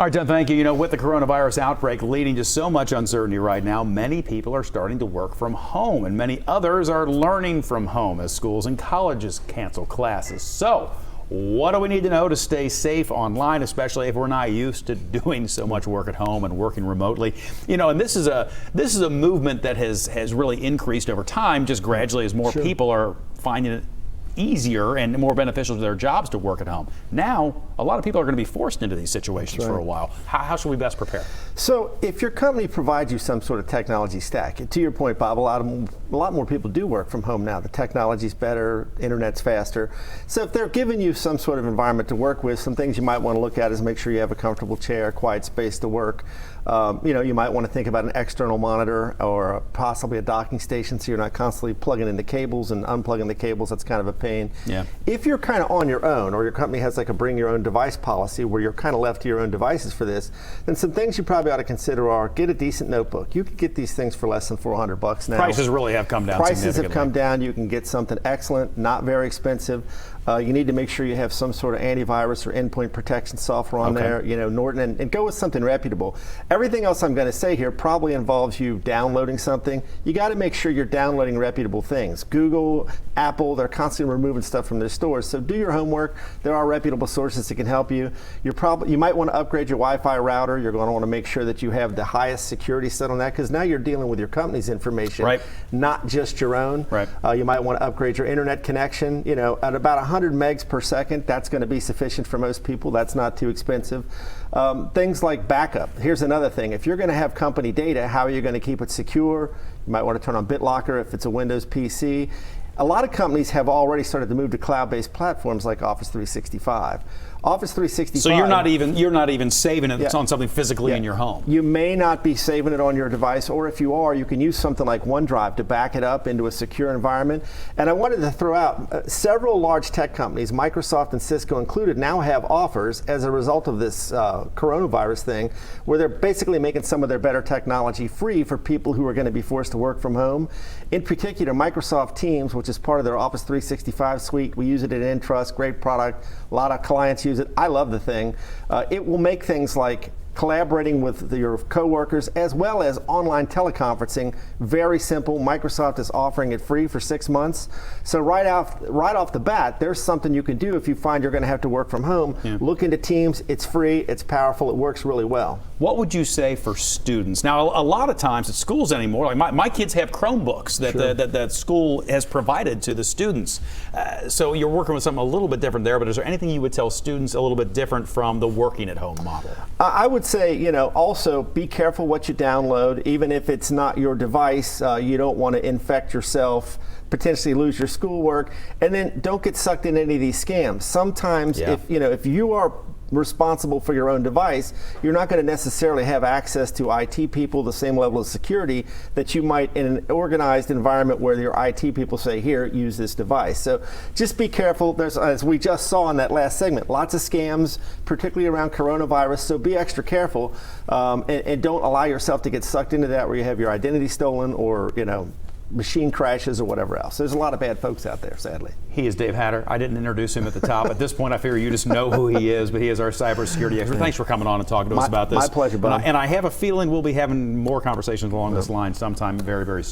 All right, John, thank you. You know, with the coronavirus outbreak leading to so much uncertainty right now, many people are starting to work from home, and many others are learning from home as schools and colleges cancel classes. So, what do we need to know to stay safe online, especially if we're not used to doing so much work at home and working remotely? You know, and this is a movement that has really increased over time, just gradually as more people are finding it easier and more beneficial to their jobs to work at home. Now, a lot of people are going to be forced into these situations for a while. How should we best prepare? So, if your company provides you some sort of technology stack, to your point, Bob, a lot more people do work from home now. The technology's better, internet's faster. So, if they're giving you some sort of environment to work with, some things you might want to look at is make sure you have a comfortable chair, quiet space to work. You know, you might want to think about an external monitor or possibly a docking station, so you're not constantly plugging in the cables and unplugging the cables. That's kind of a pain. Yeah. If you're kind of on your own, or your company has like a bring your own device policy where you're kind of left to your own devices for this, then some things you probably ought to consider are get a decent notebook. You can get these things for less than $400 now. Prices really have come down. Prices have come down. You can get something excellent, not very expensive. You need to make sure you have some sort of antivirus or endpoint protection software on there, you know, Norton, and go with something reputable. Everything else I'm going to say here probably involves you downloading something. You got to make sure you're downloading reputable things. Google, Apple, they're constantly removing stuff from their stores. So do your homework. There are reputable sources that can help you. You might want to upgrade your Wi-Fi router. You're going to want to make sure that you have the highest security set on that, because now you're dealing with your company's information, not just your own. You might want to upgrade your internet connection. You know, at about 100 megs per second, that's going to be sufficient for most people. That's not too expensive. Things like backup. Here's another thing. If you're going to have company data, how are you going to keep it secure? You might want to turn on BitLocker if it's a Windows PC. A lot of companies have already started to move to cloud-based platforms like Office 365. Office 365. So you're not even saving it. It's on something physically in your home. You may not be saving it on your device, or if you are, you can use something like OneDrive to back it up into a secure environment. And I wanted to throw out several large tech companies, Microsoft and Cisco included, now have offers as a result of this coronavirus thing, where they're basically making some of their better technology free for people who are going to be forced to work from home. In particular, Microsoft Teams, which is part of their Office 365 suite. We use it at Entrust, great product. A lot of clients use it. I love the thing. It will make things like collaborating with your coworkers as well as online teleconferencing very simple. Microsoft is offering it free for 6 months. So right off the bat, there's something you can do if you find you're going to have to work from home. Look into Teams. It's free. It's powerful. It works really well. What would you say for students? Now, a lot of times at schools anymore, like my kids have Chromebooks that school has provided to the students. So you're working with something a little bit different there, but is there anything you would tell students a little bit different from the working at home model? I would say, you know, also be careful what you download. Even if it's not your device, you don't want to infect yourself, potentially lose your schoolwork, and then don't get sucked into any of these scams. Sometimes if you are responsible for your own device, you're not going to necessarily have access to IT people the same level of security that you might in an organized environment where your IT people say, here, use this device. So just be careful. There's, as we just saw in that last segment, lots of scams, particularly around coronavirus, so be extra careful and don't allow yourself to get sucked into that where you have your identity stolen or, you know, machine crashes or whatever else. There's a lot of bad folks out there, sadly. He is Dave Hatter. I didn't introduce him at the top. At this point, I figure you just know who he is, but he is our cybersecurity expert. Thanks for coming on and talking to us about this. My pleasure, Bob. And I have a feeling we'll be having more conversations along this line sometime very, very soon.